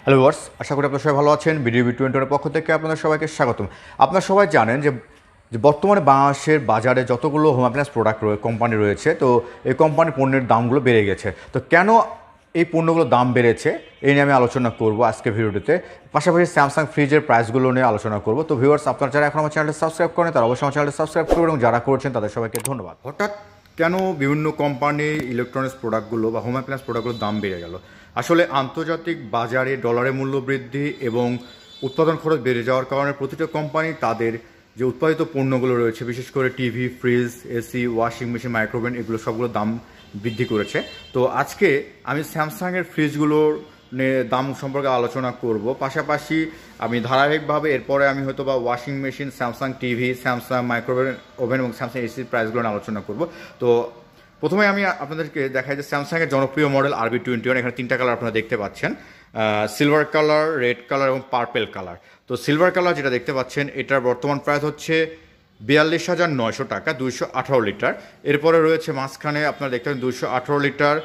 Hello viewers, আশা করি আপনারা সবাই ভালো আছেন। বিডিবি 2020 পক্ষ থেকে আপনাদের সবাইকে স্বাগতম। আপনারা সবাই জানেন যে বর্তমানে বাংলাদেশের বাজারে যতগুলো হোম অ্যাপ্লায়েন্স প্রোডাক্ট কোম্পানি রয়েছে, তো এই কোম্পানির পণ্যের দামগুলো বেড়ে গেছে। তো কেন এই পণ্যগুলোর দাম বেড়েছে এই নিয়ে আমি আলোচনা করব আজকে ভিডিওটিতে। পাশাপাশি স্যামসাং ফ্রিজের প্রাইসগুলো নিয়ে আলোচনা করব। তো ভিউয়ার্স, আপনারা যারা এখন আমার চ্যানেলটি সাবস্ক্রাইব করেন তারা অবশ্যই আমার চ্যানেলটি সাবস্ক্রাইব করবেন, এবং যারা করছেন তাদের সবাইকে ধন্যবাদ। হঠাৎ কেন বিভিন্ন কোম্পানি ইলেকট্রনিক্স প্রোডাক্টগুলো বা হোম অ্যাপ্লায়েন্স প্রোডাক্টগুলোর দাম বেড়ে গেল? আসলে আন্তর্জাতিক বাজারে ডলারের মূল্য বৃদ্ধি এবং উৎপাদন খরচ বেড়ে যাওয়ার কারণে প্রতিটা কোম্পানি তাদের যে উৎপাদিত পণ্যগুলো রয়েছে, বিশেষ করে TV, fridge, AC, washing machine, micro oven, এগুলো সবগুলো দাম বৃদ্ধি করেছে। তো আজকে আমি স্যামসাংয়ের ফ্রিজগুলোর দাম সম্পর্কে আলোচনা করব। পাশাপাশি আমি ধারাবাহিকভাবে এরপরে আমি হয়তো বা washing machine, Samsung TV, Samsung micro oven oven এবং স্যামসাং এসির প্রাইসগুলো নিয়ে আলোচনা করব। তো প্রথমে আমি আপনাদেরকে দেখাই যে স্যামসাংয়ের জনপ্রিয় মডেল RB21। এখানে তিনটা কালার আপনারা দেখতে পাচ্ছেন, সিলভার কালার, রেড কালার এবং পার্পেল কালার। তো সিলভার কালার যেটা দেখতে পাচ্ছেন, এটার বর্তমান প্রাইস হচ্ছে 42,900 টাকা, 218 লিটার। এরপরে রয়েছে মাঝখানে আপনারা দেখতে পাচ্ছেন 218 litre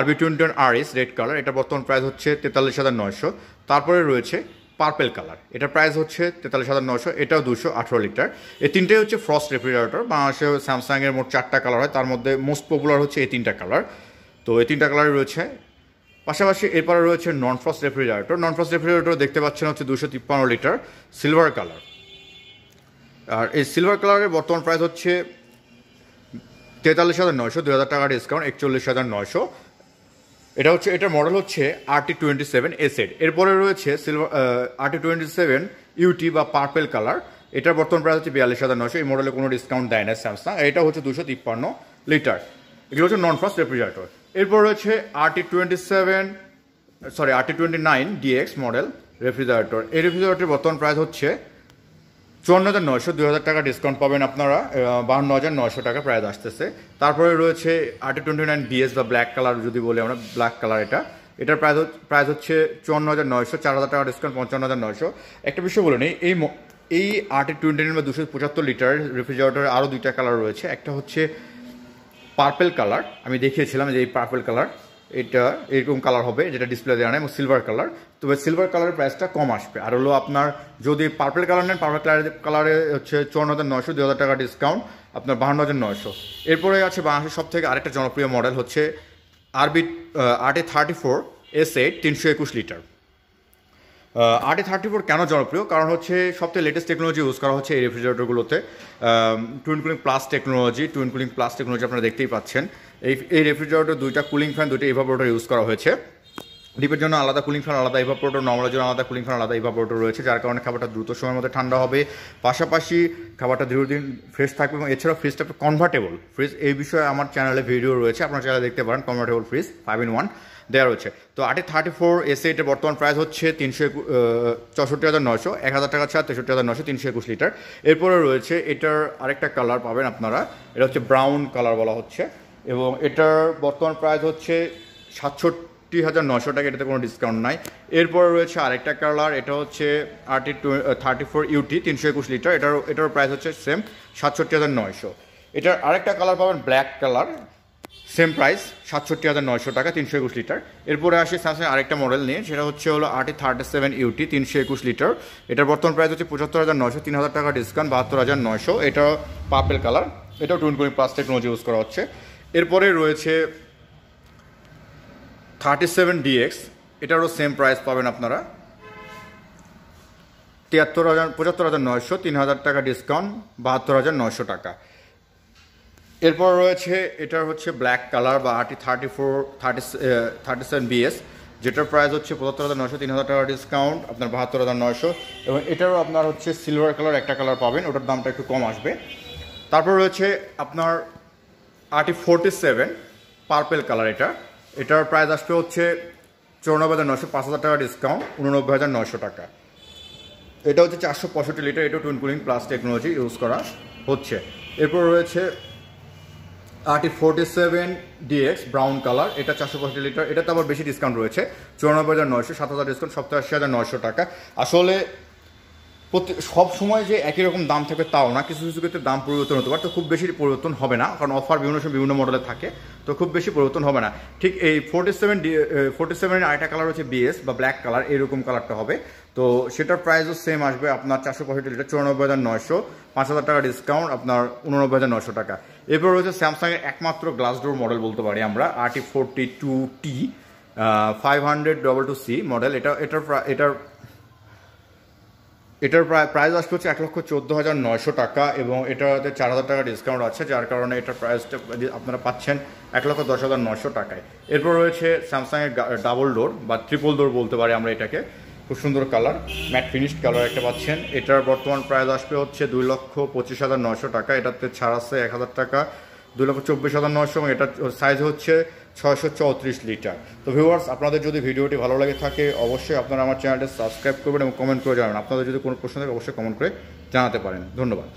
RB21 RS red colour, এটা বর্তমান প্রাইস হচ্ছে 43,900। তারপরে রয়েছে পার্পেল কালার, এটার প্রাইস হচ্ছে 43,900, এটাও 218 লিটার। এই তিনটাই হচ্ছে ফ্রস্ট রেফ্রিজারেটর। বাংলাদেশে স্যামসাংয়ের মোট 4টা কালার হয়, তার মধ্যে মোস্ট পপুলার হচ্ছে এই তিনটা কালার। তো এই তিনটা কালারই রয়েছে। পাশাপাশি এরপরে রয়েছে নন ফ্রস্ট রেফ্রিজারেটর। নন ফ্রস্ট রেফ্রিজারেটর দেখতে পাচ্ছেন হচ্ছে 253 লিটার সিলভার কালার। আর এই সিলভার কালারের বর্তমান প্রাইস হচ্ছে 43,900, 2,000 টাকা ডিসকাউন্ট 41,900। এটা হচ্ছে, এটার মডেল হচ্ছে RT27 এসেড। এরপরে রয়েছে সিলভার RT27 ইউটি বা পার্পেল কালার, এটার বর্তমান প্রাইস হচ্ছে 42,900। এই মডেলে কোনো ডিসকাউন্ট দেয় না স্যামসাং। এটা হচ্ছে 253 লিটার। এগুলো হচ্ছে নন ফ্রস্ট রেফ্রিজারেটর। এরপর রয়েছে RT29 DX মডেল রেফ্রিজারেটর। এই রেফ্রিজারেটরের বর্তমান প্রাইস হচ্ছে 54,900, 2,000 টাকা ডিসকাউন্ট পাবেন আপনারা, 52,900 টাকা প্রাইস আসতেছে। তারপরে রয়েছে RT29 BS বা ব্ল্যাক কালার, যদি বলি আমরা ব্ল্যাক কালার, এটার প্রাইস হচ্ছে 54,900, 4,000 টাকা ডিসকাউন্ট 55,900। একটা বিষয় বলে নিই, এই RT29 বা 275 লিটার রেফ্রিজারেটরের আরও দুইটা কালার রয়েছে। একটা হচ্ছে পার্পেল কালার, আমি দেখিয়েছিলাম যে এই পার্পেল কালার, এটা এরকম কালার হবে যেটা ডিসপ্লে দেওয়া নেই, এবং সিলভার কালার। তবে সিলভার কালারের প্রাইসটা কম আসবে। আর হলো আপনার যদি পার্পেল কালার নেন, পার্পেল কালারে হচ্ছে 54,900, 2,000 টাকা ডিসকাউন্ট আপনার 52,900। এরপরে আছে বাংলাদেশের সব থেকে আরেকটা জনপ্রিয় মডেল হচ্ছে RT34 S8 321 লিটার। RT34 কেন জনপ্রিয়? কারণ হচ্ছে সবথেকে লেটেস্ট টেকনোলজি ইউজ করা হচ্ছে এই রেফ্রিজারেটরগুলোতে। টুইন কুলিং প্লাস টেকনোলজি আপনারা দেখতেই পাচ্ছেন। এই রেফ্রিজারেটর দুইটা কুলিং ফ্যান, দুইটা ইভাপোরেটর ইউজ করা হয়েছে। ডিপের জন্য আলাদা কুলিং ফ্যান, আলাদা ইভাপোরেটর, নর্মালের জন্য আলাদা কুলিং ফ্যান, আলাদা ইভাপোরেটর রয়েছে, যার কারণে খাবারটা দ্রুত সময়ের মধ্যে ঠান্ডা হবে। পাশাপাশি খাবারটা দীর্ঘদিন ফ্রেশ থাকবে। এবং এছাড়াও ফ্রিজটা কনভার্টেবল ফ্রিজ, এই বিষয়ে আমার চ্যানেলে ভিডিও রয়েছে, আপনার চ্যানেলে দেখতে পারেন। কনভার্টেবল ফ্রিজ 5-in-1 দেওয়া রয়েছে। তো RT34 S8 এর বর্তমান প্রাইস হচ্ছে 64,900, 1,000 টাকা ছাড় 63,900, 321 লিটার। এরপরে রয়েছে এটার আরেকটা কালার পাবেন আপনারা, এটা হচ্ছে ব্রাউন কালার বলা হচ্ছে, এবং এটার বর্তমান প্রাইস হচ্ছে 67,900 টাকা, এটাতে কোনো ডিসকাউন্ট নাই। এরপরে রয়েছে আরেকটা কালার, এটা হচ্ছে RT34 UT 321 লিটার, এটার প্রাইস হচ্ছে সেম 67,900। এটার আরেকটা কালার পাবেন ব্ল্যাক কালার, সেম প্রাইস 67,900 টাকা, 321 লিটার। এরপরে আসে স্যামসাং আরেকটা মডেল নিয়ে, সেটা হচ্ছে হলো RT37 UT 321 লিটার। এটার বর্তমান প্রাইস হচ্ছে 75,900, 3,000 টাকা ডিসকাউন্ট 72,900। এটা পার্পেল কালার, এটাও twin cooling plus technology use করা হচ্ছে। এরপরে রয়েছে 37 DX, এটারও সেম প্রাইস পাবেন আপনারা 75,900, 3,000 টাকা ডিসকাউন্ট 72,900 টাকা। এরপর রয়েছে এটার হচ্ছে ব্ল্যাক কালার বা RT37 BS, যেটার প্রাইস হচ্ছে 75,900, 3,000 টাকা ডিসকাউন্ট আপনার 72,900। এবং এটারও আপনার হচ্ছে সিলভার কালার একটা কালার পাবেন, ওটার দামটা একটু কম আসবে। তারপর রয়েছে আপনার RT47 পার্পেল কালার, এটার প্রাইস আসবে হচ্ছে 94,900, 5,000 টাকা ডিসকাউন্ট 89,900 টাকা। এটা হচ্ছে 465 লিটার, এটা twin cooling plus technology use করা হচ্ছে। এরপর রয়েছে RT47 DX ব্রাউন কালার, এটা 465 লিটার, এটাতে আবার বেশি ডিসকাউন্ট রয়েছে 94,900, 7,000 ডিসকাউন্ট 87,900 টাকা। আসলে সব সময় যে একই রকম দাম থাকবে তাও না, কিছু কিছু ক্ষেত্রে দাম পরিবর্তন হতে পারে, তো খুব বেশি পরিবর্তন হবে না, কারণ অফার বিভিন্ন সময় বিভিন্ন মডেলে থাকে, তো খুব বেশি পরিবর্তন হবে না। ঠিক এই 47 আরেকটা কালার হচ্ছে বিএস বা ব্ল্যাক কালার, এরকম কালারটা হবে। তো সেটার প্রাইসও সেম আসবে আপনার 465 লিটার 94,900, 5,000 টাকা ডিসকাউন্ট আপনার 89,900 টাকা। এরপর রয়েছে স্যামসাংয়ের একমাত্র গ্লাস ডোর মডেল বলতে পারি আমরা, RT42T 500 2C মডেল। এটার প্রাইস আসবে হচ্ছে 1,14,900 টাকা, এবং এটাতে 4,000 টাকা ডিসকাউন্ট আছে, যার কারণে এটার প্রাইসটা আপনারা পাচ্ছেন 1,10,900 টাকায়। এরপর রয়েছে স্যামসাংয়ের ডাবল ডোর বা ট্রিপল ডোর বলতে পারি আমরা এটাকে, খুব সুন্দর কালার, ম্যাট ফিনিশড কালার একটা পাচ্ছেন। এটার বর্তমান প্রাইস আসবে হচ্ছে 2,25,900 টাকা, এটাতে ছাড় আছে 1,000 টাকা, 2,24,900, এবং এটার সাইজ হচ্ছে 634 লিটার। তো ভিউয়ার্স, আপনাদের যদি ভিডিওটি ভালো লাগে থাকে অবশ্যই আপনারা আমার চ্যানেলটি সাবস্ক্রাইব করবেন এবং কমেন্ট করে জানাবেন। আপনাদের যদি কোনো প্রশ্ন থাকে অবশ্যই কমেন্ট করে জানাতে পারেন। ধন্যবাদ।